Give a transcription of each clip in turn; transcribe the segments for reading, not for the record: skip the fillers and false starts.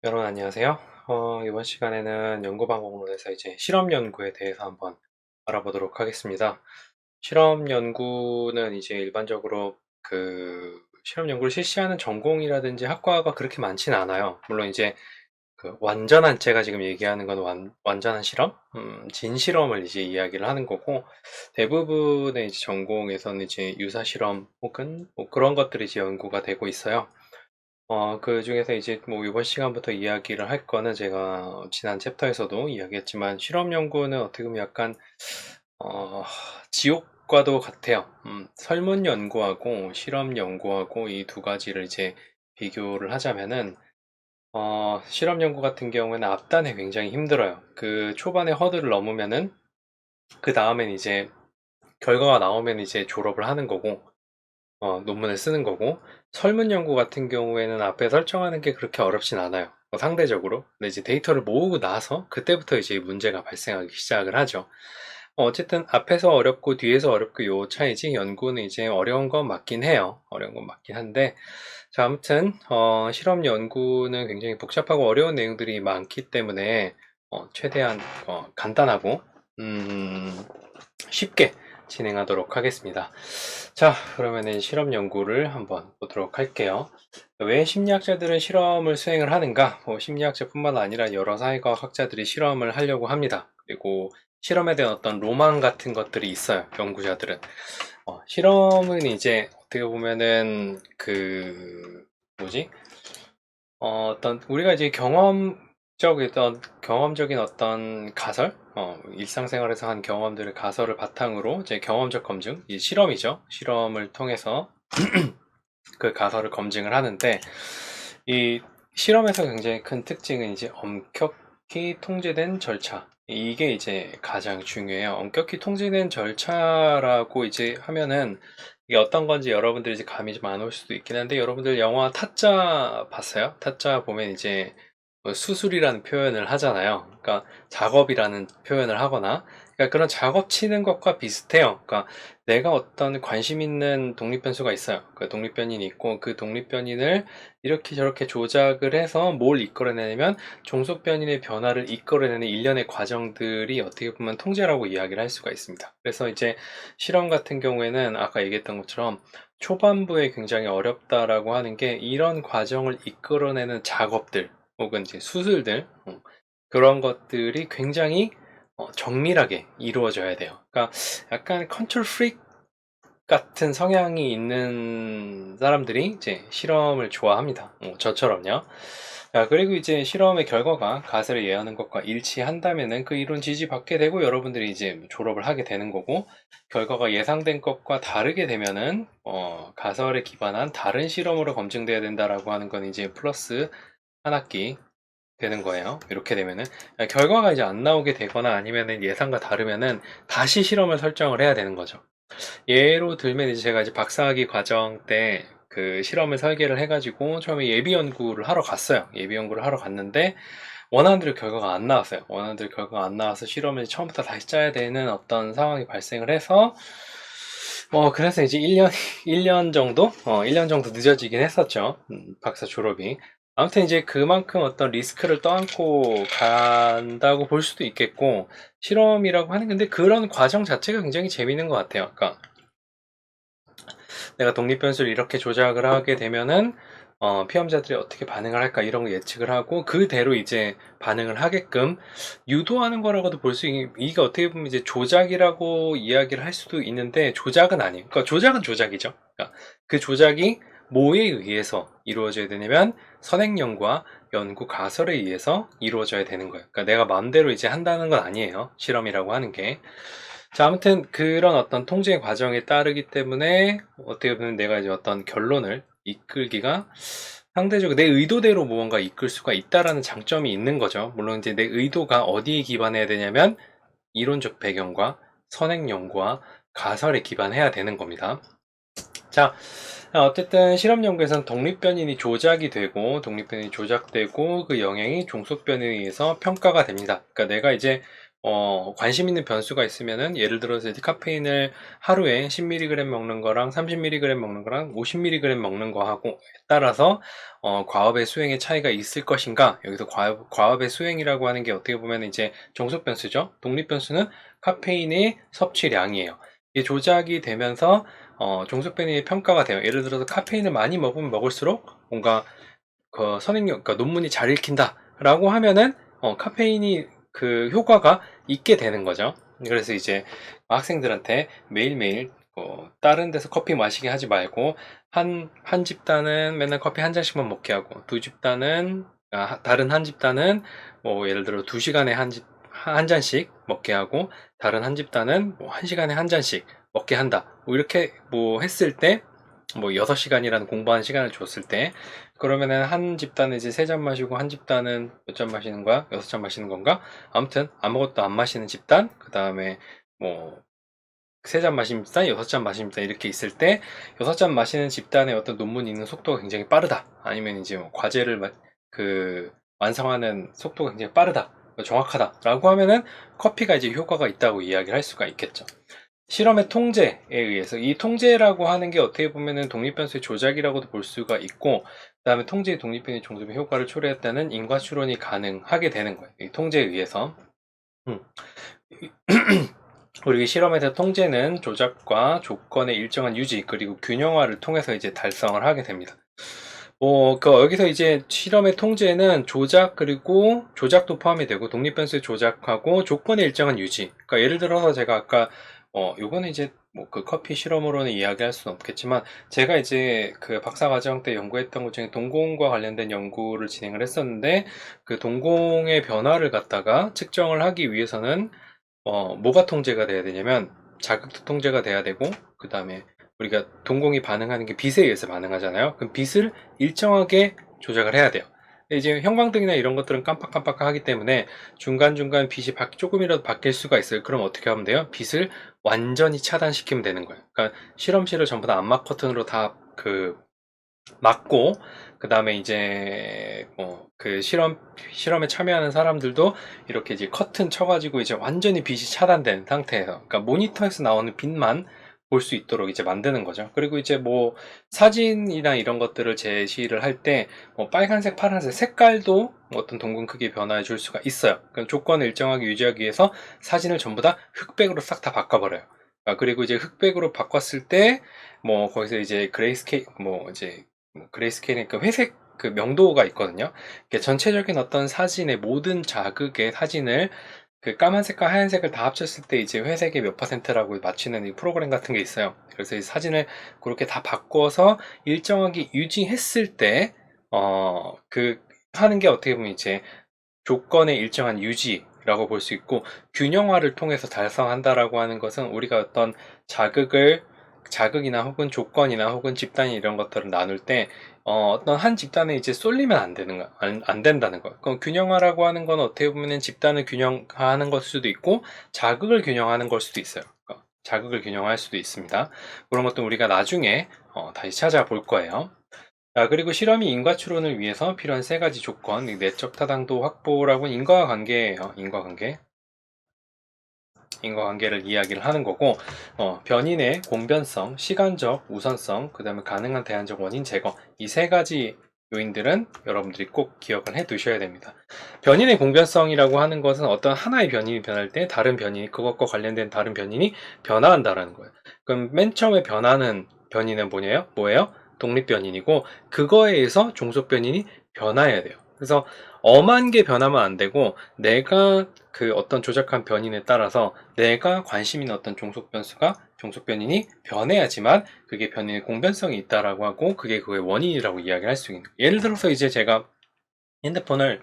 여러분 안녕하세요. 이번 시간에는 연구방법론에서 이제 실험 연구에 대해서 한번 알아보도록 하겠습니다. 실험 연구는 이제 일반적으로 그 실험 연구를 실시하는 전공이라든지 학과가 그렇게 많지는 않아요. 물론 이제 그 완전한 제가 지금 얘기하는 건 완전한 실험, 진실험을 이제 이야기를 하는 거고 대부분의 이제 전공에서는 이제 유사 실험 혹은 뭐 그런 것들이 이제 연구가 되고 있어요. 그 중에서 이제 뭐 이번 시간부터 이야기를 할 거는 제가 지난 챕터에서도 이야기했지만 실험 연구는 어떻게 보면 약간 어, 지옥과도 같아요. 설문 연구하고 실험 연구하고 이 두 가지를 이제 비교를 하자면은 실험 연구 같은 경우에는 앞단에 굉장히 힘들어요. 그 초반에 허들을 넘으면은 그 다음엔 이제 결과가 나오면 이제 졸업을 하는 거고 논문을 쓰는 거고, 설문 연구 같은 경우에는 앞에 설정하는 게 그렇게 어렵진 않아요. 상대적으로. 근데 이제 데이터를 모으고 나서 그때부터 이제 문제가 발생하기 시작을 하죠. 어쨌든 앞에서 어렵고 뒤에서 어렵고 요 차이지 연구는 이제 어려운 건 맞긴 해요. 어려운 건 맞긴 한데, 자, 아무튼 실험 연구는 굉장히 복잡하고 어려운 내용들이 많기 때문에 최대한 간단하고 쉽게 진행하도록 하겠습니다. 자, 그러면은 실험 연구를 한번 보도록 할게요. 왜 심리학자들은 실험을 수행을 하는가? 심리학자뿐만 아니라 여러 사회과학 학자들이 실험을 하려고 합니다. 그리고 실험에 대한 어떤 로망 같은 것들이 있어요. 연구자들은. 실험은 이제 어떻게 보면은 그 뭐지? 어떤 우리가 이제 경험적인 어떤 가설, 일상생활에서 한 경험들을 가설을 바탕으로 이제 경험적 검증, 이 실험이죠. 실험을 통해서 그 가설을 검증을 하는데 이 실험에서 굉장히 큰 특징은 이제 엄격히 통제된 절차. 이게 이제 가장 중요해요. 엄격히 통제된 절차라고 이제 하면은 이게 어떤 건지 여러분들이 이제 감이 좀 안 올 수도 있긴 한데 여러분들 영화 타짜 봤어요? 타짜 보면 이제 뭐 수술이라는 표현을 하잖아요. 그러니까 작업이라는 표현을 하거나 그러니까 그런 작업 치는 것과 비슷해요. 그러니까 내가 어떤 관심 있는 독립변수가 있어요. 그 독립변인이 있고 그 독립변인을 이렇게 저렇게 조작을 해서 뭘 이끌어내냐면 종속변인의 변화를 이끌어내는 일련의 과정들이 어떻게 보면 통제라고 이야기를 할 수가 있습니다. 그래서 이제 실험 같은 경우에는 아까 얘기했던 것처럼 초반부에 굉장히 어렵다라고 하는 게 이런 과정을 이끌어내는 작업들 혹은 이제 수술들 그런 것들이 굉장히 정밀하게 이루어져야 돼요. 그러니까 약간 컨트롤 프릭 같은 성향이 있는 사람들이 이제 실험을 좋아합니다. 저처럼요. 자, 그리고 이제 실험의 결과가 가설을 예하는 것과 일치한다면은 그 이론 지지받게 되고 여러분들이 이제 졸업을 하게 되는 거고 결과가 예상된 것과 다르게 되면은 가설에 기반한 다른 실험으로 검증돼야 된다라고 하는 건 이제 플러스 한 학기 되는 거예요. 이렇게 되면은 결과가 이제 안 나오게 되거나 아니면은 예상과 다르면은 다시 실험을 설정을 해야 되는 거죠. 예로 들면 이제 제가 이제 박사학위 과정 때 그 실험을 설계를 해가지고 처음에 예비 연구를 하러 갔어요. 예비 연구를 하러 갔는데 원하는 대로 결과가 안 나왔어요. 원하는 대로 결과가 안 나와서 실험을 처음부터 다시 짜야 되는 어떤 상황이 발생을 해서 그래서 이제 1년 1년 정도 1년 정도 늦어지긴 했었죠. 박사 졸업이. 아무튼 이제 그만큼 어떤 리스크를 떠안고 간다고 볼 수도 있겠고 실험이라고 하는 건데 그런 과정 자체가 굉장히 재밌는 것 같아요. 그러니까 내가 독립변수를 이렇게 조작을 하게 되면은 피험자들이 어떻게 반응을 할까 이런 거 예측을 하고 그대로 이제 반응을 하게끔 유도하는 거라고도 볼 수 있는 이게 어떻게 보면 이제 조작이라고 이야기를 할 수도 있는데 조작은 아니에요. 그러니까 조작은 조작이죠. 그러니까 그 조작이 뭐에 의해서 이루어져야 되냐면 선행령과 연구 가설에 의해서 이루어져야 되는 거예요. 그러니까 내가 마음대로 이제 한다는 건 아니에요. 실험이라고 하는 게. 자, 아무튼 그런 어떤 통제 과정에 따르기 때문에 어떻게 보면 내가 이제 어떤 결론을 이끌기가 상대적으로 내 의도대로 무언가 이끌 수가 있다라는 장점이 있는 거죠. 물론 이제 내 의도가 어디에 기반해야 되냐면 이론적 배경과 선행 연구와 가설에 기반해야 되는 겁니다. 자, 어쨌든 실험 연구에서는 독립변인이 조작이 되고 독립변인이 조작되고 그 영향이 종속변인에 의해서 평가가 됩니다. 그러니까 내가 이제 관심 있는 변수가 있으면은 예를 들어서 이제 카페인을 하루에 10mg 먹는 거랑 30mg 먹는 거랑 50mg 먹는 거하고 따라서 과업의 수행의 차이가 있을 것인가. 여기서 과업의 수행이라고 하는 게 어떻게 보면 이제 종속 변수죠. 독립 변수는 카페인의 섭취량이에요. 이게 조작이 되면서 종속 변이의 평가가 돼요. 예를 들어서 카페인을 많이 먹으면 먹을수록 뭔가 그 선행력, 그러니까 논문이 잘 읽힌다 라고 하면은 카페인이 그 효과가 있게 되는 거죠. 그래서 이제 학생들한테 매일매일 다른 데서 커피 마시게 하지 말고 한 집단은 맨날 커피 한 잔씩만 먹게 하고 두 집단은 다른 한 집단은 뭐 예를 들어 2시간에 한 잔씩 먹게 하고 다른 한 집단은 뭐 1시간에 한 잔씩 먹게 한다. 뭐 이렇게 뭐 했을 때 뭐 6시간이라는 공부하는 시간을 줬을 때 그러면은 한 집단은 이제 3잔 마시고 한 집단은 몇 잔 마시는 거야? 6잔 마시는 건가? 아무튼 아무것도 안 마시는 집단 그 다음에 뭐 3잔 마시는 집단, 6잔 마시는 집단 이렇게 있을 때 6잔 마시는 집단의 어떤 논문이 읽는 속도가 굉장히 빠르다. 아니면 이제 뭐 과제를 완성하는 속도가 굉장히 빠르다. 정확하다. 라고 하면은 커피가 이제 효과가 있다고 이야기를 할 수가 있겠죠. 실험의 통제에 의해서 이 통제라고 하는 게 어떻게 보면은 독립변수의 조작이라고도 볼 수가 있고 그 다음에 통제의 독립변이 종습의 효과를 초래했다는 인과 추론이 가능하게 되는 거예요. 이 통제에 의해서 우리 실험에서 통제는 조작과 조건의 일정한 유지 그리고 균형화를 통해서 이제 달성을 하게 됩니다. 여기서 이제 실험의 통제는 조작 그리고 조작도 포함이 되고 독립변수의 조작하고 조건의 일정한 유지. 그러니까 예를 들어서 제가 아까 요거는 이제 뭐 그 커피 실험으로는 이야기할 수는 없겠지만 제가 이제 그 박사과정 때 연구했던 것 중에 동공과 관련된 연구를 진행을 했었는데 그 동공의 변화를 갖다가 측정을 하기 위해서는 뭐가 통제가 돼야 되냐면 자극도 통제가 돼야 되고 그 다음에 우리가 동공이 반응하는 게 빛에 의해서 반응하잖아요. 그럼 빛을 일정하게 조작을 해야 돼요. 이제 형광등이나 이런 것들은 깜빡깜빡 하기 때문에 중간중간 빛이 조금이라도 바뀔 수가 있어요. 그럼 어떻게 하면 돼요? 빛을 완전히 차단시키면 되는 거예요. 그러니까 실험실을 전부 다 암막 커튼으로 다 막고 그 다음에 이제 그 실험에 참여하는 사람들도 이렇게 이제 커튼 쳐가지고 이제 완전히 빛이 차단된 상태에서 그러니까 모니터에서 나오는 빛만 볼 수 있도록 이제 만드는 거죠. 그리고 이제 뭐 사진이나 이런 것들을 제시를 할 때 뭐 빨간색, 파란색 색깔도 어떤 동공 크기 변화해 줄 수가 있어요. 그럼 조건을 일정하게 유지하기 위해서 사진을 전부 다 흑백으로 싹 다 바꿔버려요. 그리고 이제 흑백으로 바꿨을 때 뭐 거기서 이제 그레이스케일이니까 회색 그 명도가 있거든요. 전체적인 어떤 사진의 모든 자극의 사진을 그 까만색과 하얀색을 다 합쳤을 때 이제 회색의 몇 퍼센트라고 맞추는 이 프로그램 같은 게 있어요. 그래서 이 사진을 그렇게 다 바꿔서 일정하게 유지했을 때, 하는 게 어떻게 보면 이제 조건의 일정한 유지라고 볼 수 있고, 균형화를 통해서 달성한다라고 하는 것은 우리가 어떤 자극이나 혹은 조건이나 혹은 집단이 이런 것들을 나눌 때 어떤 한 집단에 이제 쏠리면 안 된다는 거예요. 그럼 균형화라고 하는 건 어떻게 보면 집단을 균형화하는 걸 수도 있고 자극을 균형하는 걸 수도 있어요. 자극을 균형할 수도 있습니다. 그런 것도 우리가 나중에 다시 찾아볼 거예요. 그리고 실험이 인과추론을 위해서 필요한 3가지 조건, 내적 타당도 확보라고 인과관계예요. 인과관계를 이야기를 하는 거고 변인의 공변성, 시간적 우선성, 그 다음에 가능한 대안적 원인 제거 이 3가지 요인들은 여러분들이 꼭 기억을 해 두셔야 됩니다. 변인의 공변성이라고 하는 것은 어떤 하나의 변인이 변할 때 다른 변인이 그것과 관련된 다른 변인이 변화한다라는 거예요. 그럼 맨 처음에 변하는 변인은 뭐예요? 독립변인이고 그거에 의해서 종속변인이 변화해야 돼요. 그래서 엄한 게 변하면 안 되고 내가 그 어떤 조작한 변인에 따라서 내가 관심 있는 어떤 종속변인이 변해야지만 그게 변인의 공변성이 있다라고 하고 그게 그의 원인이라고 이야기를 할 수 있는 거예요. 예를 들어서 이제 제가 핸드폰을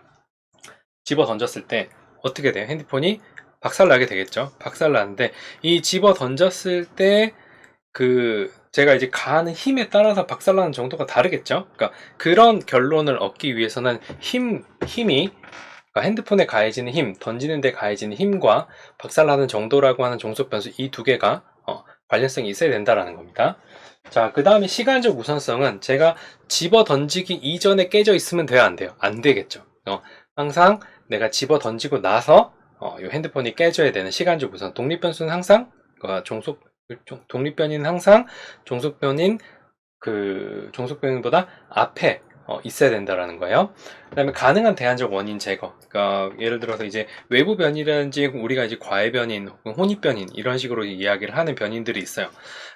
집어 던졌을 때 어떻게 돼요? 핸드폰이 박살나게 되겠죠. 박살나는데 이 집어 던졌을 때 제가 이제 가하는 힘에 따라서 박살나는 정도가 다르겠죠. 그러니까 그런 결론을 얻기 위해서는 힘이 그러니까 핸드폰에 가해지는 힘, 던지는 데 가해지는 힘과 박살나는 정도라고 하는 종속 변수 이 2개가 관련성이 있어야 된다라는 겁니다. 자, 그 다음에 시간적 우선성은 제가 집어 던지기 이전에 깨져 있으면 돼요, 안 돼요? 안 되겠죠. 항상 내가 집어 던지고 나서 요 핸드폰이 깨져야 되는 시간적 우선. 독립변수는 항상 독립변이는 항상 종속변인 종속변인보다 앞에 있어야 된다라는 거예요. 그 다음에 가능한 대안적 원인 제거. 그러니까 예를 들어서 이제 외부 변이라든지 우리가 이제 과외 변인 혹은 혼입 변인 이런 식으로 이야기를 하는 변인들이 있어요.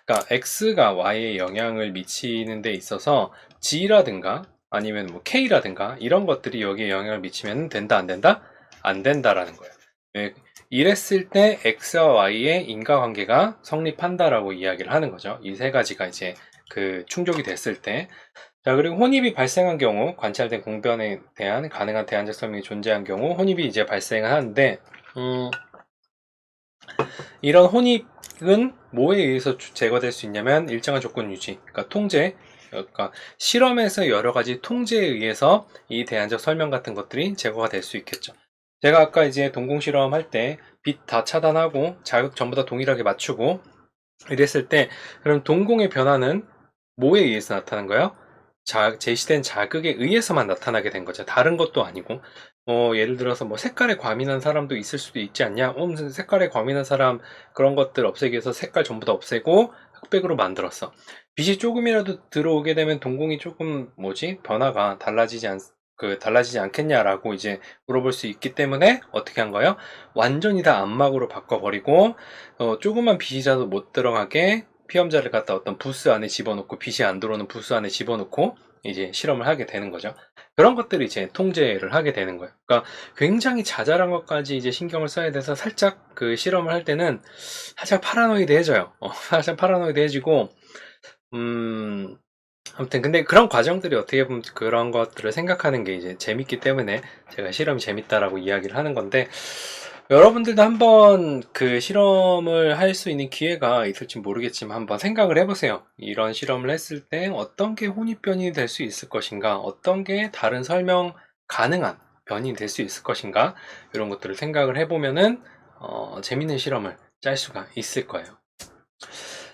그러니까 X가 Y에 영향을 미치는 데 있어서 G라든가 아니면 뭐 K라든가 이런 것들이 여기에 영향을 미치면 된다 안 된다? 안 된다라는 거예요. 이랬을 때 X와 Y의 인과관계가 성립한다라고 이야기를 하는 거죠. 이 세 가지가 이제 충족이 됐을 때. 자, 그리고 혼입이 발생한 경우, 관찰된 공변에 대한 가능한 대안적 설명이 존재한 경우, 혼입이 이제 발생을 하는데, 이런 혼입은 뭐에 의해서 제거될 수 있냐면, 일정한 조건 유지, 그러니까 통제, 그러니까 실험에서 여러 가지 통제에 의해서 이 대안적 설명 같은 것들이 제거가 될 수 있겠죠. 제가 아까 이제 동공 실험 할 때, 빛 다 차단하고, 자극 전부 다 동일하게 맞추고, 이랬을 때, 그럼 동공의 변화는 뭐에 의해서 나타난 거예요? 제시된 자극에 의해서만 나타나게 된 거죠. 다른 것도 아니고, 예를 들어서 뭐 색깔에 과민한 사람도 있을 수도 있지 않냐? 무슨 색깔에 과민한 사람 그런 것들 없애기 위해서 색깔 전부 다 없애고 흑백으로 만들었어. 빛이 조금이라도 들어오게 되면 동공이 조금 변화가 달라지지 않겠냐라고 이제 물어볼 수 있기 때문에 어떻게 한 거예요? 완전히 다 암막으로 바꿔버리고 조금만 빛이라도 못 들어가게 피험자를 갖다 어떤 부스 안에 집어넣고 빛이 안 들어오는 부스 안에 집어넣고 이제 실험을 하게 되는 거죠. 그런 것들을 이제 통제를 하게 되는 거예요. 그러니까 굉장히 자잘한 것까지 이제 신경을 써야 돼서 살짝 실험을 할 때는 살짝 파라노이드해져요. 살짝 파라노이드해지고 아무튼 근데 그런 과정들이 어떻게 보면 그런 것들을 생각하는 게 이제 재밌기 때문에 제가 실험이 재밌다라고 이야기를 하는 건데 여러분들도 한번 실험을 할 수 있는 기회가 있을지 모르겠지만 한번 생각을 해보세요. 이런 실험을 했을 때 어떤 게 혼입변이 될 수 있을 것인가, 어떤 게 다른 설명 가능한 변이 될 수 있을 것인가, 이런 것들을 생각을 해보면은 재밌는 실험을 짤 수가 있을 거예요.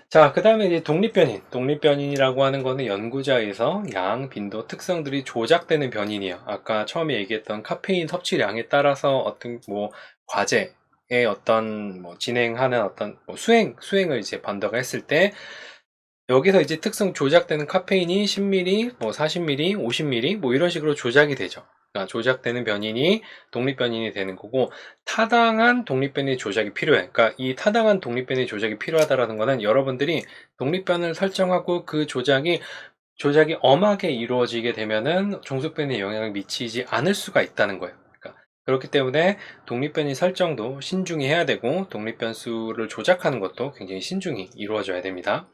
자, 그 다음에 이제 독립변인이라고 하는 거는 연구자에서 양, 빈도, 특성들이 조작되는 변인이에요. 아까 처음에 얘기했던 카페인 섭취량에 따라서 어떤 과제의 어떤 진행하는 어떤 수행을 이제 번더가 했을 때 여기서 이제 특성 조작되는 카페인이 10ml, 40ml, 50ml 이런 식으로 조작이 되죠. 그러니까 조작되는 변인이 독립변인이 되는 거고 타당한 독립변의 조작이 필요해. 그러니까 이 타당한 독립변의 조작이 필요하다라는 거는 여러분들이 독립변을 설정하고 그 조작이 엄하게 이루어지게 되면은 종속변에 영향을 미치지 않을 수가 있다는 거예요. 그러니까 그렇기 때문에 독립변이 설정도 신중히 해야 되고 독립변수를 조작하는 것도 굉장히 신중히 이루어져야 됩니다.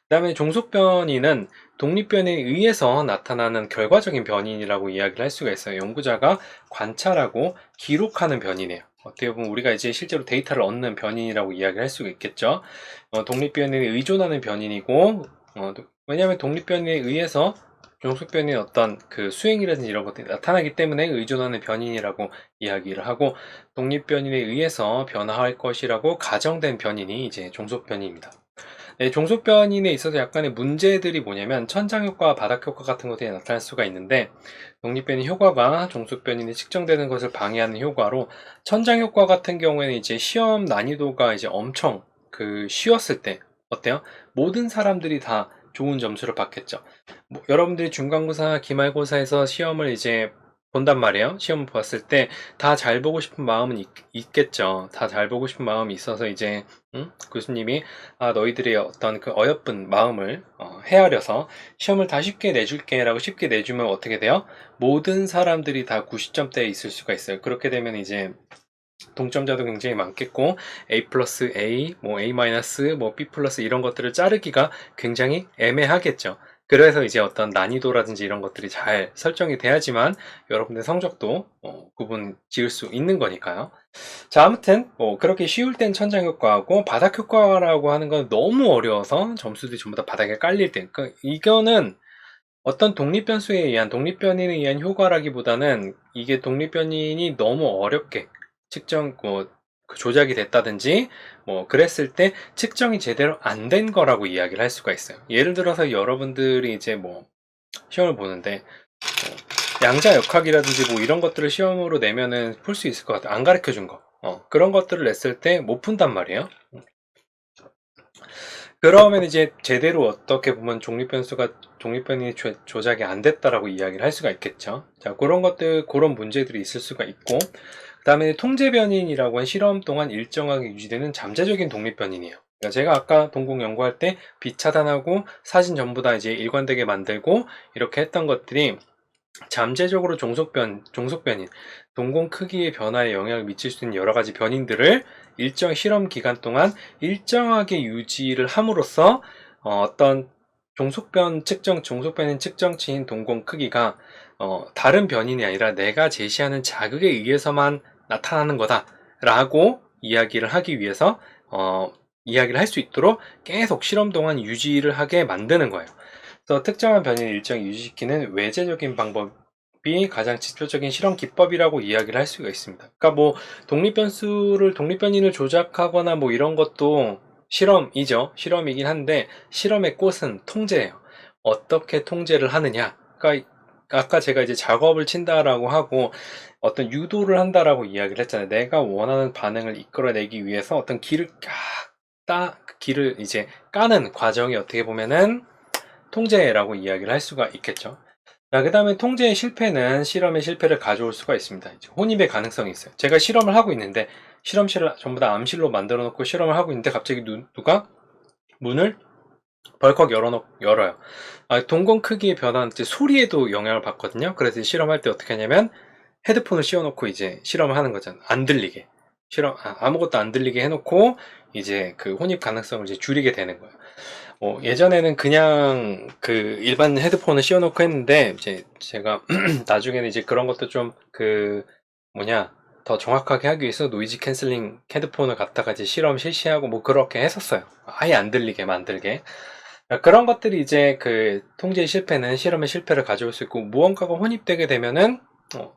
그 다음에 종속변이는 독립변에 의해서 나타나는 결과적인 변인이라고 이야기를 할 수가 있어요. 연구자가 관찰하고 기록하는 변이네요. 어떻게 보면 우리가 이제 실제로 데이터를 얻는 변인이라고 이야기를 할 수가 있겠죠. 독립변에 의존하는 변인이고 왜냐하면 독립변에 의해서 종속변의 어떤 수행이라든지 이런 것들이 나타나기 때문에 의존하는 변인이라고 이야기를 하고 독립변인에 의해서 변화할 것이라고 가정된 변인이 이제 종속변이입니다. 네, 종속변인에 있어서 약간의 문제들이 뭐냐면 천장효과와 바닥효과 같은 것들이 나타날 수가 있는데 독립변인 효과가 종속변인이 측정되는 것을 방해하는 효과로 천장효과 같은 경우에는 이제 시험 난이도가 이제 엄청 쉬웠을 때 어때요? 모든 사람들이 다 좋은 점수를 받겠죠. 여러분들이 중간고사, 기말고사에서 시험을 이제 본단 말이에요. 시험을 봤을 때 다 잘 보고 싶은 마음은 있겠죠. 다 잘 보고 싶은 마음이 있어서 이제 교수님이 너희들의 어떤 어여쁜 마음을 헤아려서 시험을 다 쉽게 내줄게 라고 쉽게 내주면 어떻게 돼요? 모든 사람들이 다 90점대에 있을 수가 있어요. 그렇게 되면 이제 동점자도 굉장히 많겠고 A 플러스 A, A 마이너스, B 플러스 이런 것들을 자르기가 굉장히 애매하겠죠. 그래서 이제 어떤 난이도라든지 이런 것들이 잘 설정이 돼야지만 여러분들 성적도 구분 지을 수 있는 거니까요. 자, 아무튼 그렇게 쉬울 땐 천장효과하고 바닥효과라고 하는 건 너무 어려워서 점수들이 전부 다 바닥에 깔릴 때 이거는 어떤 독립변수에 의한 독립변인에 의한 효과라기보다는 이게 독립변인이 너무 어렵게 조작이 됐다든지 그랬을 때 측정이 제대로 안 된 거라고 이야기를 할 수가 있어요. 예를 들어서 여러분들이 이제 시험을 보는데 양자역학이라든지 이런 것들을 시험으로 내면은 풀 수 있을 것 같아요. 안 가르쳐 준 거. 그런 것들을 냈을 때 못 푼단 말이에요. 그러면 이제 제대로 어떻게 보면 독립변이 조작이 안 됐다라고 이야기를 할 수가 있겠죠. 자, 그런 문제들이 있을 수가 있고, 그 다음에 통제변인이라고 한 실험 동안 일정하게 유지되는 잠재적인 독립변인이에요. 그러니까 제가 아까 동공 연구할 때 빛 차단하고 사진 전부 다 이제 일관되게 만들고 이렇게 했던 것들이 잠재적으로 종속변인, 동공 크기의 변화에 영향을 미칠 수 있는 여러 가지 변인들을 일정 실험 기간 동안 일정하게 유지를 함으로써 어떤 종속변인 측정치인 동공 크기가 다른 변인이 아니라 내가 제시하는 자극에 의해서만 나타나는 거다라고 이야기를 하기 위해서 이야기를 할 수 있도록 계속 실험 동안 유지를 하게 만드는 거예요. 그래서 특정한 변이를 일정히 유지시키는 외재적인 방법이 가장 지표적인 실험 기법이라고 이야기를 할 수가 있습니다. 그러니까 뭐 독립변인을 조작하거나 뭐 이런 것도 실험이죠. 실험이긴 한데 실험의 꽃은 통제예요. 어떻게 통제를 하느냐. 그러니까 아까 제가 이제 작업을 친다라고 하고 어떤 유도를 한다라고 이야기를 했잖아요. 내가 원하는 반응을 이끌어내기 위해서 어떤 길을 이제 까는 과정이 어떻게 보면은 통제라고 이야기를 할 수가 있겠죠. 자, 그 다음에 통제의 실패는 실험의 실패를 가져올 수가 있습니다. 혼입의 가능성이 있어요. 제가 실험을 하고 있는데 실험실을 전부 다 암실로 만들어 놓고 실험을 하고 있는데 갑자기 누가 문을 벌컥 열어요. 동공 크기의 변화는 이제 소리에도 영향을 받거든요. 그래서 실험할 때 어떻게 하냐면 헤드폰을 씌워놓고 이제 실험을 하는 거잖아요. 안 들리게. 아무것도 안 들리게 해놓고 이제 그 혼입 가능성을 이제 줄이게 되는 거예요. 예전에는 그냥 그 일반 헤드폰을 씌워놓고 했는데 이제 제가 나중에는 이제 그런 것도 좀 더 정확하게 하기 위해서 노이즈 캔슬링 헤드폰을 갖다가 이제 실험 실시하고 뭐 그렇게 했었어요. 아예 안 들리게 만들게. 그런 것들이 이제 그 통제의 실패는 실험의 실패를 가져올 수 있고 무언가가 혼입되게 되면은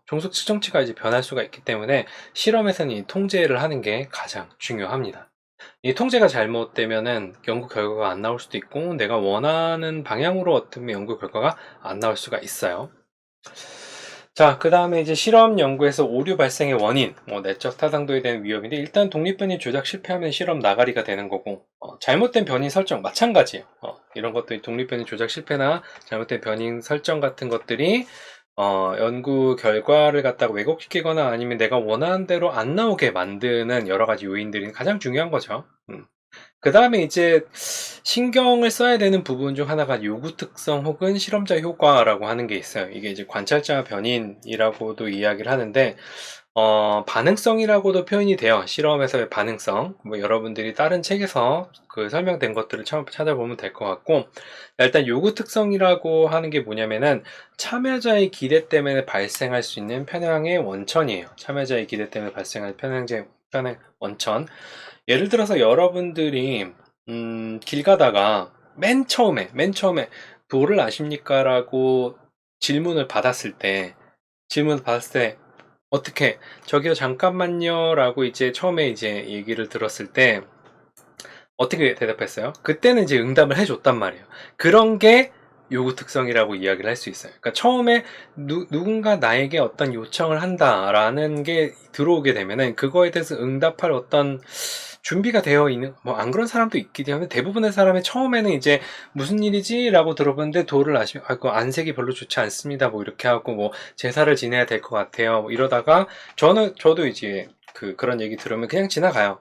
종속 측정치가 이제 변할 수가 있기 때문에 실험에서는 이 통제를 하는 게 가장 중요합니다. 이 통제가 잘못되면은 연구 결과가 안 나올 수도 있고 내가 원하는 방향으로 어떤 연구 결과가 안 나올 수가 있어요. 자, 그 다음에 이제 실험 연구에서 오류 발생의 원인, 내적 타당도에 대한 위협인데 일단 독립변이 조작 실패하면 실험 나가리가 되는 거고 잘못된 변인 설정 마찬가지예요. 이런 것들이 독립변이 조작 실패나 잘못된 변인 설정 같은 것들이 연구 결과를 갖다가 왜곡시키거나 아니면 내가 원하는 대로 안 나오게 만드는 여러 가지 요인들이 가장 중요한 거죠. 그 다음에 이제 신경을 써야 되는 부분 중 하나가 요구 특성 혹은 실험자 효과라고 하는 게 있어요. 이게 이제 관찰자 변인이라고도 이야기를 하는데 반응성이라고도 표현이 돼요. 실험에서의 반응성. 뭐 여러분들이 다른 책에서 그 설명된 것들을 찾아보면 될 것 같고, 일단 요구 특성이라고 하는 게 뭐냐면은 참여자의 기대 때문에 발생할 수 있는 편향의 원천이에요. 참여자의 기대 때문에 발생할 편향 원천. 예를 들어서 여러분들이 길 가다가 맨 처음에 도를 아십니까? 라고 질문을 받았을 때 어떻게 저기요 잠깐만요 라고 이제 처음에 이제 얘기를 들었을 때 어떻게 대답했어요? 그때는 이제 응답을 해줬단 말이에요. 그런 게 요구 특성이라고 이야기를 할 수 있어요. 그러니까 처음에 누군가 나에게 어떤 요청을 한다라는 게 들어오게 되면은 그거에 대해서 응답할 어떤 준비가 되어 있는, 뭐 안 그런 사람도 있기 때문에 대부분의 사람이 처음에는 이제 무슨 일이지? 라고 들어보는데 도를 아시면, 그 안색이 별로 좋지 않습니다. 뭐 이렇게 하고 뭐 제사를 지내야 될 것 같아요. 뭐 이러다가 저도 이제 그런 얘기 들으면 그냥 지나가요.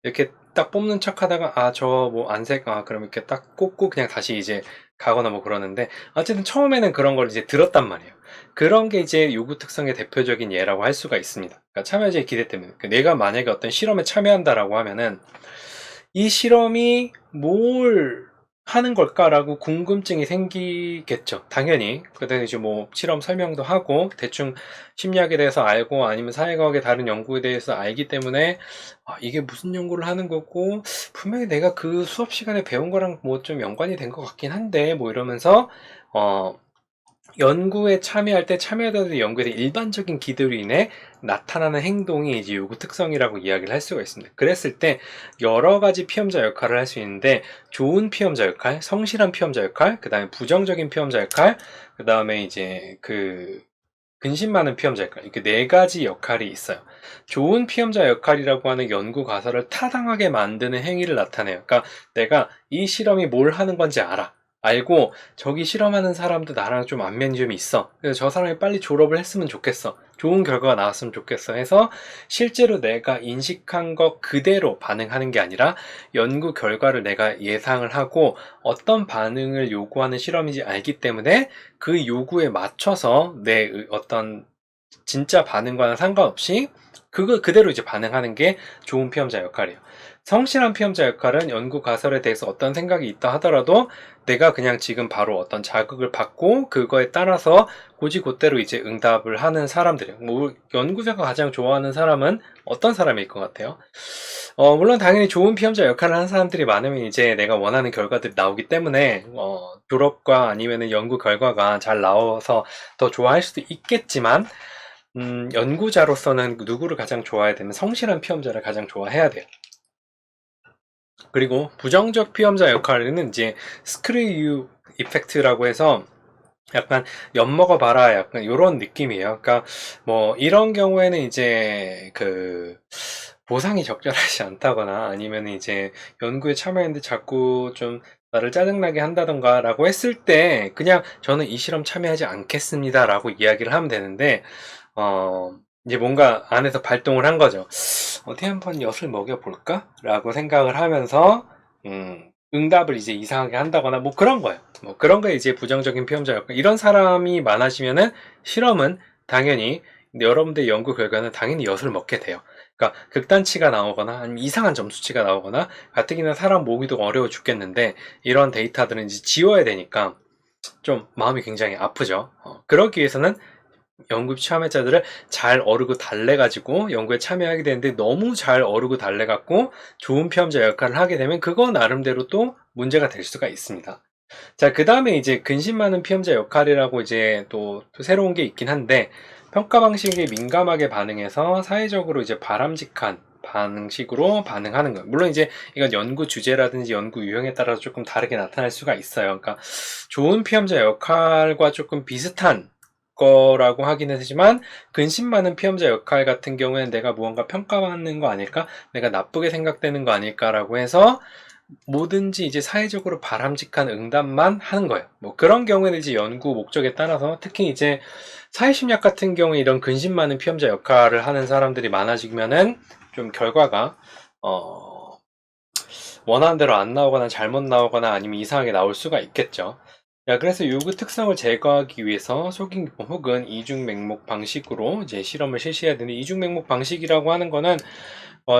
이렇게 딱 뽑는 척 하다가 저 뭐 안색 그럼 이렇게 딱 꽂고 그냥 다시 이제 가거나 뭐 그러는데 어쨌든 처음에는 그런 걸 이제 들었단 말이에요. 그런 게 이제 요구 특성의 대표적인 예라고 할 수가 있습니다. 그러니까 참여자의 기대 때문에 내가 만약에 어떤 실험에 참여한다라고 하면은 이 실험이 뭘 하는 걸까라고 궁금증이 생기겠죠. 당연히. 그때 이제 뭐 실험 설명도 하고 대충 심리학에 대해서 알고 아니면 사회과학의 다른 연구에 대해서 알기 때문에 이게 무슨 연구를 하는 거고 분명히 내가 그 수업 시간에 배운 거랑 뭐 좀 연관이 된 것 같긴 한데 뭐 이러면서 연구에 참여할 때 참여자들의 연구에 대한 일반적인 기대로 인해 나타나는 행동이 이제 요구 특성이라고 이야기를 할 수가 있습니다. 그랬을 때 여러 가지 피험자 역할을 할 수 있는데 좋은 피험자 역할, 성실한 피험자 역할, 그 다음에 부정적인 피험자 역할, 그 다음에 이제 근심 많은 피험자 역할, 이렇게 네 가지 역할이 있어요. 좋은 피험자 역할이라고 하는 연구 가설을 타당하게 만드는 행위를 나타내요. 그러니까 내가 이 실험이 뭘 하는 건지 알고 저기 실험하는 사람도 나랑 좀 안면점이 있어. 그래서 저 사람이 빨리 졸업을 했으면 좋겠어. 좋은 결과가 나왔으면 좋겠어 해서 실제로 내가 인식한 것 그대로 반응하는 게 아니라 연구 결과를 내가 예상을 하고 어떤 반응을 요구하는 실험인지 알기 때문에 그 요구에 맞춰서 내 어떤 진짜 반응과는 상관없이 그거 그대로 이제 반응하는 게 좋은 피험자 역할이에요. 성실한 피험자 역할은 연구 가설에 대해서 어떤 생각이 있다 하더라도 내가 그냥 지금 바로 어떤 자극을 받고 그거에 따라서 곧이곧대로 이제 응답을 하는 사람들이에요. 뭐 연구자가 가장 좋아하는 사람은 어떤 사람일 것 같아요? 물론 당연히 좋은 피험자 역할을 하는 사람들이 많으면 이제 내가 원하는 결과들이 나오기 때문에 졸업과 아니면은 연구 결과가 잘 나와서 더 좋아할 수도 있겠지만 연구자로서는 누구를 가장 좋아해야 되면 성실한 피험자를 가장 좋아해야 돼요. 그리고 부정적 피험자 역할에는 이제 스크류 이펙트라고 해서 약간 엿먹어 봐라 약간 이런 느낌이에요. 그러니까 뭐 이런 경우에는 이제 그 보상이 적절하지 않다거나 아니면 이제 연구에 참여했는데 자꾸 좀 나를 짜증나게 한다던가 라고 했을 때 그냥 저는 이 실험 참여하지 않겠습니다 라고 이야기를 하면 되는데 이제 뭔가 안에서 발동을 한 거죠. 어떻게 한번 엿을 먹여볼까? 라고 생각을 하면서 응답을 이제 이상하게 한다거나 뭐 그런 거예요. 뭐 그런 거 이제 부정적인 피험자 역할. 이런 사람이 많아지면은 실험은 당연히 여러분들의 연구 결과는 당연히 엿을 먹게 돼요. 그러니까 극단치가 나오거나 아니면 이상한 점수치가 나오거나 가뜩이나 사람 모으기도 어려워 죽겠는데 이런 데이터들은 이제 지워야 되니까 좀 마음이 굉장히 아프죠. 그러기 위해서는 연구 참여자들을 잘 어르고 달래가지고 연구에 참여하게 되는데 너무 잘 어르고 달래갖고 좋은 피험자 역할을 하게 되면 그거 나름대로 또 문제가 될 수가 있습니다. 자, 그 다음에 이제 근심 많은 피험자 역할이라고 이제 또 새로운 게 있긴 한데 평가 방식에 민감하게 반응해서 사회적으로 이제 바람직한 방식으로 반응하는 거예요. 물론 이제 이건 연구 주제라든지 연구 유형에 따라서 조금 다르게 나타날 수가 있어요. 그러니까 좋은 피험자 역할과 조금 비슷한 거라고 하긴 하지만 근심 많은 피험자 역할 같은 경우에는 내가 무언가 평가받는 거 아닐까? 내가 나쁘게 생각되는 거 아닐까라고 해서 뭐든지 이제 사회적으로 바람직한 응답만 하는 거예요. 뭐 그런 경우에는 이제 연구 목적에 따라서 특히 이제 사회심리학 같은 경우에 이런 근심 많은 피험자 역할을 하는 사람들이 많아지면은 좀 결과가 원하는 대로 안 나오거나 잘못 나오거나 아니면 이상하게 나올 수가 있겠죠. 야, 그래서 요구 특성을 제거하기 위해서 소규모 혹은 이중 맹목 방식으로 이제 실험을 실시해야 되는데 이중 맹목 방식이라고 하는 거는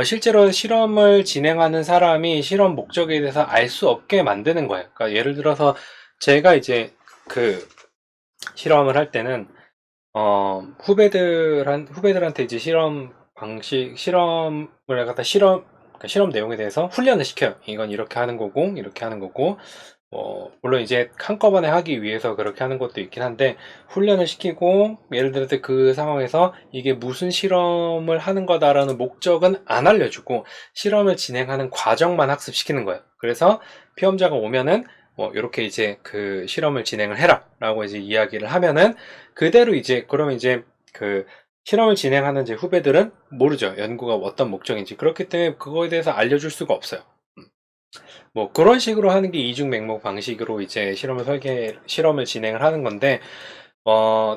실제로 실험을 진행하는 사람이 실험 목적에 대해서 알 수 없게 만드는 거예요. 그러니까 예를 들어서 제가 이제 그 실험을 할 때는 후배들한테 이제 실험을 갖다 그러니까 실험 내용에 대해서 훈련을 시켜요. 이건 이렇게 하는 거고, 이렇게 하는 거고, 물론 이제 한꺼번에 하기 위해서 그렇게 하는 것도 있긴 한데, 훈련을 시키고, 예를 들어서 그 상황에서 이게 무슨 실험을 하는 거다라는 목적은 안 알려주고, 실험을 진행하는 과정만 학습시키는 거예요. 그래서 피험자가 오면은, 이렇게 이제 그 실험을 진행을 해라 라고 이제 이야기를 하면은, 그대로 이제, 그러면 이제 그 실험을 진행하는 이제 후배들은 모르죠. 연구가 어떤 목적인지. 그렇기 때문에 그거에 대해서 알려줄 수가 없어요. 뭐 그런 식으로 하는 게 이중 맹목 방식으로 이제 실험을 진행을 하는 건데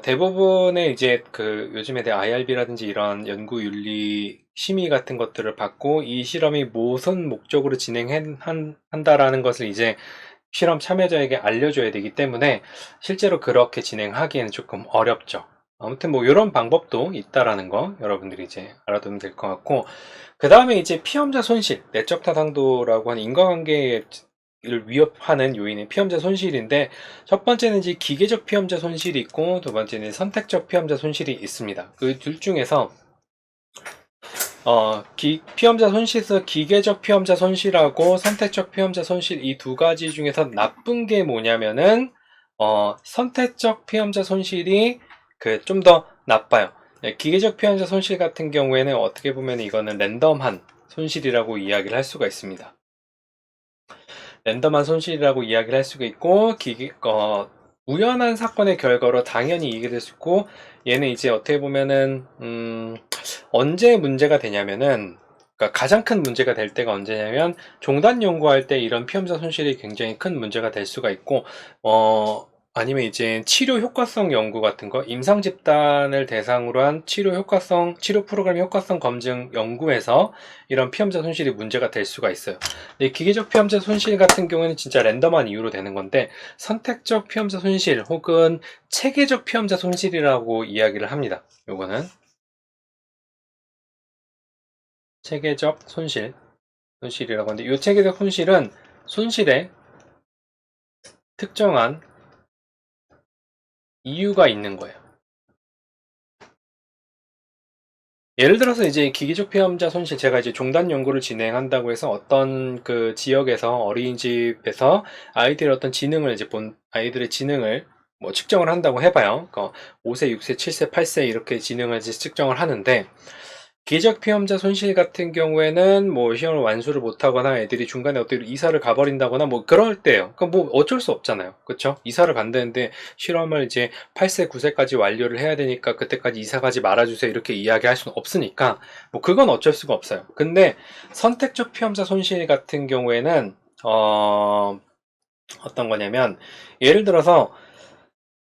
대부분의 이제 그 요즘에 IRB라든지 이런 연구 윤리 심의 같은 것들을 받고 이 실험이 무슨 목적으로 진행한다라는 것을 이제 실험 참여자에게 알려줘야 되기 때문에 실제로 그렇게 진행하기에는 조금 어렵죠. 아무튼 뭐 이런 방법도 있다라는 거 여러분들이 이제 알아두면 될 것 같고 그 다음에 이제 피험자 손실, 내적 타당도라고 하는 인과관계를 위협하는 요인이 피험자 손실인데 첫 번째는 이제 기계적 피험자 손실이 있고 두 번째는 선택적 피험자 손실이 있습니다. 그 둘 중에서 피험자 손실에서 기계적 피험자 손실하고 선택적 피험자 손실 이 두 가지 중에서 나쁜 게 뭐냐면은 선택적 피험자 손실이 좀 더 나빠요. 네, 기계적 피험자 손실 같은 경우에는 어떻게 보면 이거는 랜덤한 손실이라고 이야기를 할 수가 있습니다. 랜덤한 손실이라고 이야기를 할 수가 있고 우연한 사건의 결과로 당연히 이익이 될 수 있고, 얘는 이제 어떻게 보면은 언제 문제가 되냐면은, 그러니까 가장 큰 문제가 될 때가 언제냐면 종단 연구할 때 이런 피험자 손실이 굉장히 큰 문제가 될 수가 있고, 아니면 이제 치료 효과성 연구 같은 거, 임상 집단을 대상으로 한 치료 프로그램 효과성 검증 연구에서 이런 피험자 손실이 문제가 될 수가 있어요. 이 기계적 피험자 손실 같은 경우에는 진짜 랜덤한 이유로 되는 건데, 선택적 피험자 손실 혹은 체계적 피험자 손실이라고 이야기를 합니다. 요거는 체계적 손실이라고 하는데, 이 체계적 손실은 손실에 특정한 이유가 있는 거예요. 예를 들어서 이제 기계적 피험자 손실, 제가 이제 종단 연구를 진행한다고 해서 어떤 그 지역에서 어린이집에서 아이들의 어떤 지능을 이제 아이들의 지능을 뭐 측정을 한다고 해봐요. 5세, 6세, 7세, 8세 이렇게 지능을 이제 측정을 하는데, 기적 피험자 손실 같은 경우에는 뭐 시험을 완수를 못하거나 애들이 중간에 어떻게 이사를 가버린다거나 뭐 그럴 때요. 그럼 뭐 어쩔 수 없잖아요. 그쵸? 이사를 간다는데 실험을 이제 8세, 9세까지 완료를 해야 되니까 그때까지 이사 가지 말아주세요. 이렇게 이야기할 수는 없으니까 뭐 그건 어쩔 수가 없어요. 근데 선택적 피험자 손실 같은 경우에는 어떤 거냐면, 예를 들어서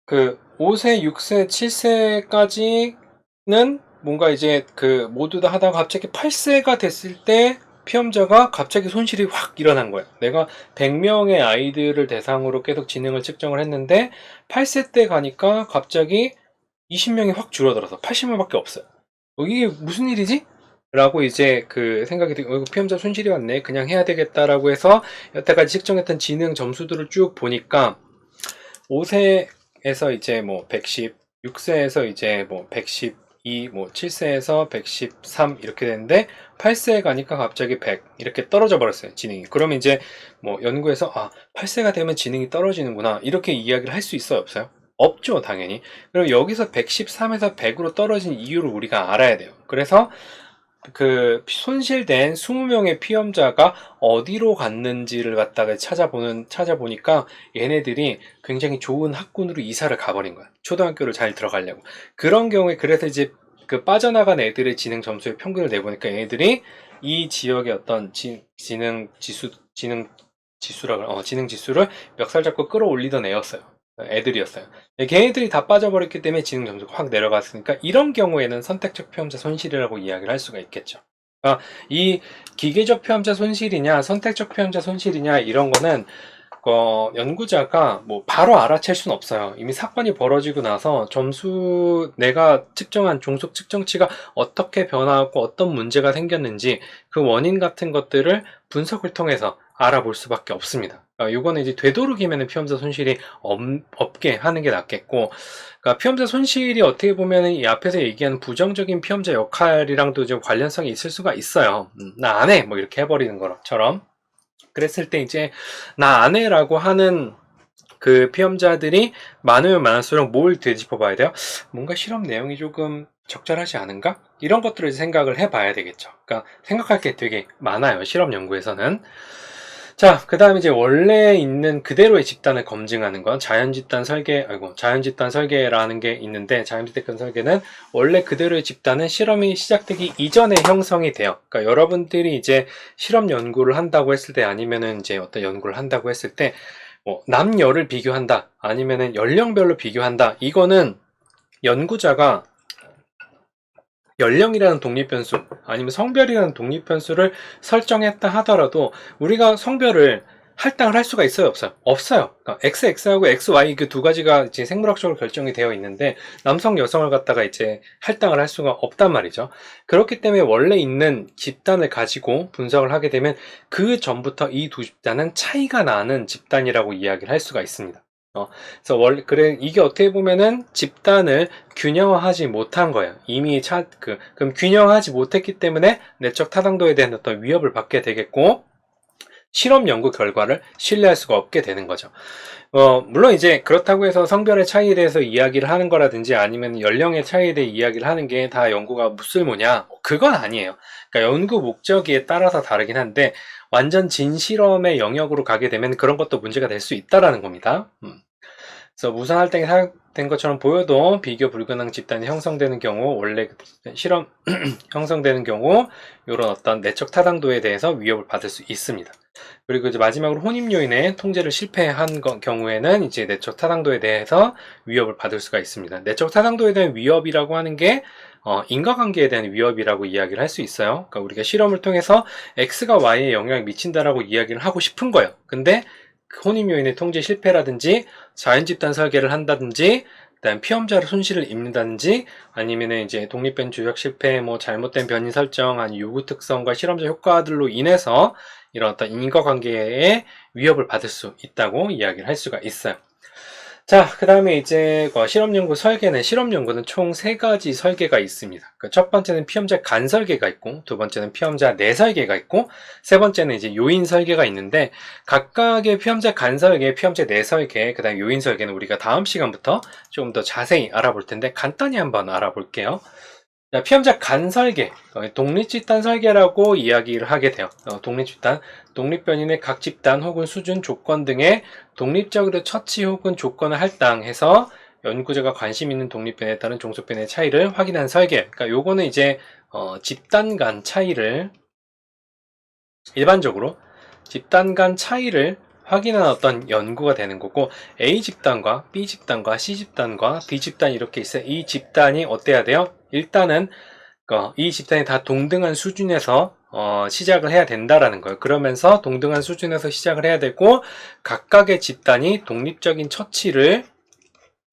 그 5세, 6세, 7세까지는 뭔가 이제 그 모두 다 하다가 갑자기 8세가 됐을 때 피험자가 갑자기 손실이 확 일어난 거예요. 내가 100명의 아이들을 대상으로 계속 지능을 측정을 했는데 8세 때 가니까 갑자기 20명이 확 줄어들어서 80명밖에 없어요. 이게 무슨 일이지? 라고 이제 그 생각이 들고, 피험자 손실이 왔네. 그냥 해야 되겠다라고 해서 여태까지 측정했던 지능 점수들을 쭉 보니까 5세에서 이제 뭐 110, 6세에서 이제 뭐 112, 뭐 7세에서 113 이렇게 되는데 8세에 가니까 갑자기 100 이렇게 떨어져 버렸어요, 지능이. 그러면 이제 뭐 연구에서 8세가 되면 지능이 떨어지는구나 이렇게 이야기를 할 수 있어요, 없어요? 없죠, 당연히. 그럼 여기서 113에서 100으로 떨어진 이유를 우리가 알아야 돼요. 그래서 그 손실된 20명의 피험자가 어디로 갔는지를 갖다가 찾아보니까 얘네들이 굉장히 좋은 학군으로 이사를 가버린 거야. 초등학교를 잘 들어가려고. 그런 경우에 그래서 이제 그 빠져나간 애들의 지능 점수의 평균을 내보니까 얘네들이 이 지역의 어떤 지능 지수를 멱살 잡고 끌어올리던 애들이었어요. 걔네들이 다 빠져버렸기 때문에 지능 점수가 확 내려갔으니까 이런 경우에는 선택적 피험자 손실이라고 이야기를 할 수가 있겠죠. 이 기계적 피험자 손실이냐 선택적 피험자 손실이냐 이런 거는 연구자가 뭐 바로 알아챌 수는 없어요. 이미 사건이 벌어지고 나서 내가 측정한 종속 측정치가 어떻게 변화하고 어떤 문제가 생겼는지 그 원인 같은 것들을 분석을 통해서 알아볼 수밖에 없습니다. 이거는 이제 되도록이면 피험자 손실이 없게 하는 게 낫겠고, 그러니까 피험자 손실이 어떻게 보면 이 앞에서 얘기하는 부정적인 피험자 역할이랑도 좀 관련성이 있을 수가 있어요. 나 안 해! 뭐 이렇게 해버리는 것처럼. 그랬을 때 이제 나 안 해라고 하는 그 피험자들이 많으면 많을수록 뭘 되짚어 봐야 돼요? 뭔가 실험 내용이 조금 적절하지 않은가? 이런 것들을 생각을 해봐야 되겠죠. 그러니까 생각할 게 되게 많아요, 실험 연구에서는. 자, 그 다음에 이제 원래 있는 그대로의 집단을 검증하는 건 자연집단 설계라는 게 있는데, 자연집단 설계는 원래 그대로의 집단은 실험이 시작되기 이전에 형성이 돼요. 그러니까 여러분들이 이제 실험 연구를 한다고 했을 때, 아니면은 이제 어떤 연구를 한다고 했을 때, 뭐 남녀를 비교한다, 아니면은 연령별로 비교한다, 이거는 연구자가 연령이라는 독립변수 아니면 성별이라는 독립변수를 설정했다 하더라도 우리가 성별을 할당을 할 수가 있어요, 없어요? 없어요. 그러니까 XX하고 XY 그 두 가지가 이제 생물학적으로 결정이 되어 있는데 남성, 여성을 갖다가 이제 할당을 할 수가 없단 말이죠. 그렇기 때문에 원래 있는 집단을 가지고 분석을 하게 되면 그 전부터 이 두 집단은 차이가 나는 집단이라고 이야기를 할 수가 있습니다. 그래서 이게 어떻게 보면은 집단을 균형화하지 못한 거예요. 이미 그럼 균형하지 못했기 때문에 내적 타당도에 대한 어떤 위협을 받게 되겠고, 실험 연구 결과를 신뢰할 수가 없게 되는 거죠. 물론 이제 그렇다고 해서 성별의 차이에 대해서 이야기를 하는 거라든지 아니면 연령의 차이에 대해 이야기를 하는 게 다 연구가 무쓸모냐? 그건 아니에요. 그러니까 연구 목적에 따라서 다르긴 한데, 완전 진실험의 영역으로 가게 되면 그런 것도 문제가 될 수 있다라는 겁니다. 그래서 무선 할당이 사용된 것처럼 보여도 비교 불균형 집단이 형성되는 경우, 원래 실험 형성되는 경우 이런 어떤 내적 타당도에 대해서 위협을 받을 수 있습니다. 그리고 이제 마지막으로 혼입 요인의 통제를 실패한 경우에는 이제 내적 타당도에 대해서 위협을 받을 수가 있습니다. 내적 타당도에 대한 위협이라고 하는 게 인과관계에 대한 위협이라고 이야기를 할 수 있어요. 그러니까 우리가 실험을 통해서 X가 Y에 영향을 미친다라고 이야기를 하고 싶은 거예요. 근데 혼입 요인의 통제 실패라든지 자연집단 설계를 한다든지 그다음 피험자를 손실을 입는다든지 아니면은 이제 독립변 조작 실패, 뭐 잘못된 변이 설정, 아니 요구 특성과 실험자 효과들로 인해서 이런 어떤 인과관계에 위협을 받을 수 있다고 이야기를 할 수가 있어요. 자, 그 다음에 이제 실험연구 설계는, 실험연구는 총 3가지 설계가 있습니다. 첫 번째는 피험자 간 설계가 있고, 두 번째는 피험자 내 설계가 있고, 세 번째는 이제 요인 설계가 있는데, 각각의 피험자 간 설계, 피험자 내 설계, 그 다음에 요인 설계는 우리가 다음 시간부터 조금 더 자세히 알아볼 텐데, 간단히 한번 알아볼게요. 자, 피험자 간 설계, 독립집단 설계라고 이야기를 하게 돼요. 독립집단, 독립변인의 각 집단 혹은 수준, 조건 등의 독립적으로 처치 혹은 조건을 할당해서 연구자가 관심 있는 독립변에 따른 종속변의 차이를 확인한 설계. 그러니까 요거는 이제 집단 간 차이를, 일반적으로 집단 간 차이를 확인한 어떤 연구가 되는 거고, A 집단과 B 집단과 C 집단과 D 집단 이렇게 있어요. 이 집단이 어때야 돼요? 일단은 이 집단이 다 동등한 수준에서 시작을 해야 된다라는 거예요. 그러면서 동등한 수준에서 시작을 해야 되고, 각각의 집단이 독립적인 처치를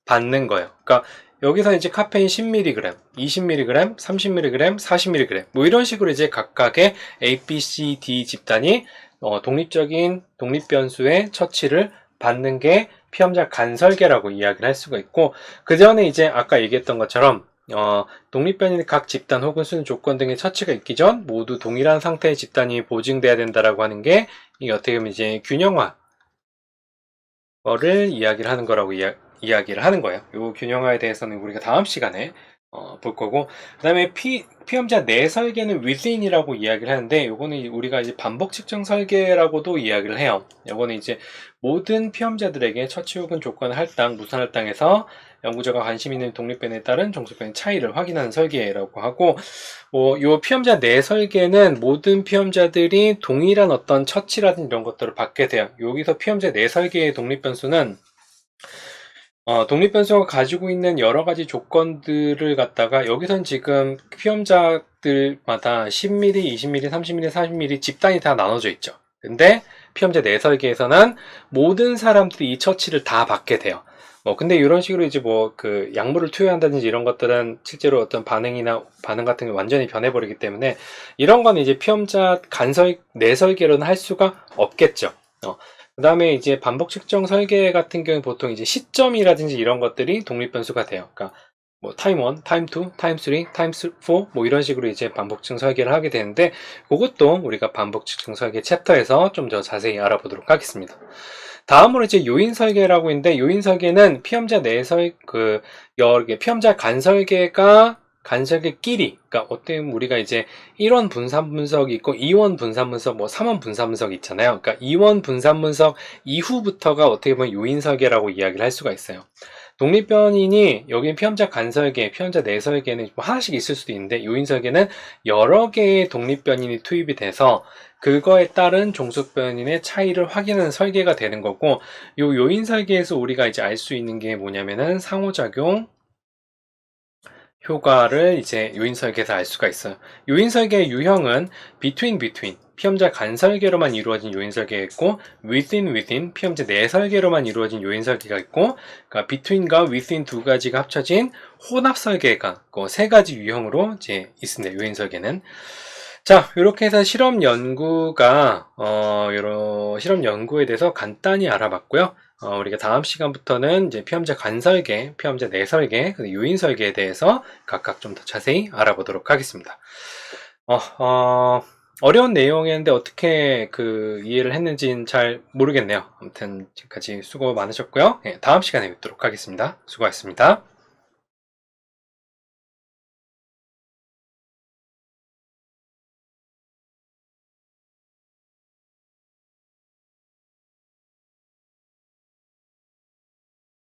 받는 거예요. 그러니까 여기서 이제 카페인 10mg, 20mg, 30mg, 40mg 뭐 이런 식으로 이제 각각의 A, B, C, D 집단이 독립적인 독립변수의 처치를 받는 게 피험자 간 설계라고 이야기를 할 수가 있고, 그 전에 이제 아까 얘기했던 것처럼 독립변인 각 집단 혹은 수준 조건 등의 처치가 있기 전 모두 동일한 상태의 집단이 보증돼야 된다라고 하는 게, 이게 어떻게 보면 이제 균형화를 이야기를 하는 거라고 이야기를 하는 거예요. 이 균형화에 대해서는 우리가 다음 시간에 볼 거고, 그 다음에 피험자 내 설계는 within이라고 이야기를 하는데, 요거는 우리가 이제 반복 측정 설계라고도 이야기를 해요. 요거는 이제 모든 피험자들에게 처치 혹은 조건 할당, 무선 할당에서 연구자가 관심 있는 독립변에 따른 종속변의 차이를 확인하는 설계라고 하고, 요 피험자 내 설계는 모든 피험자들이 동일한 어떤 처치라든지 이런 것들을 받게 돼요. 여기서 피험자 내 설계의 독립변수는 독립변수가 가지고 있는 여러 가지 조건들을 갖다가, 여기선 지금 피험자들마다 10mm, 20mm, 30mm, 40mm 집단이 다 나눠져 있죠. 근데 피험자 내 설계에서는 모든 사람들이 이 처치를 다 받게 돼요. 근데 이런 식으로 이제 약물을 투여한다든지 이런 것들은 실제로 어떤 반응 같은 게 완전히 변해버리기 때문에, 이런 건 이제 피험자 내 설계로는 할 수가 없겠죠. 그 다음에 이제 반복 측정 설계 같은 경우는 보통 이제 시점이라든지 이런 것들이 독립변수가 돼요. 그러니까 타임 1, 타임 2, 타임 3, 타임 4 이런 식으로 이제 반복 측정 설계를 하게 되는데, 그것도 우리가 반복 측정 설계 챕터에서 좀 더 자세히 알아보도록 하겠습니다. 다음으로 이제 요인 설계라고 있는데, 요인 설계는 피험자 피험자 간 설계가 간설계끼리, 그러니까 어떻게 보면 우리가 이제 1원 분산 분석이 있고 2원 분산 분석, 3원 분산 분석이 있잖아요. 그러니까 2원 분산 분석 이후부터가 어떻게 보면 요인 설계라고 이야기를 할 수가 있어요. 독립변인이 여기 피험자 간 설계, 피험자 내 설계는 하나씩 있을 수도 있는데, 요인 설계는 여러 개의 독립변인이 투입이 돼서 그거에 따른 종속변인의 차이를 확인하는 설계가 되는 거고, 요 요인 설계에서 우리가 이제 알 수 있는 게 뭐냐면은 상호작용 효과를 이제 요인 설계에서 알 수가 있어요. 요인 설계의 유형은 between, 피험자 간 설계로만 이루어진 요인 설계가 있고, within, 피험자 내 설계로만 이루어진 요인 설계가 있고, 그러니까 between과 within 두 가지가 합쳐진 혼합 설계가 있고, 3가지 유형으로 이제 있습니다. 요인 설계는. 자, 이렇게 해서 실험 연구가 여러 실험 연구에 대해서 간단히 알아봤고요. 우리가 다음 시간부터는 이제 피험자 간 설계, 피험자 내 설계, 요인 설계에 대해서 각각 좀 더 자세히 알아보도록 하겠습니다. 어려운 내용이었는데 어떻게 이해를 했는지는 잘 모르겠네요. 아무튼 지금까지 수고 많으셨고요. 다음 시간에 뵙도록 하겠습니다. 수고하셨습니다.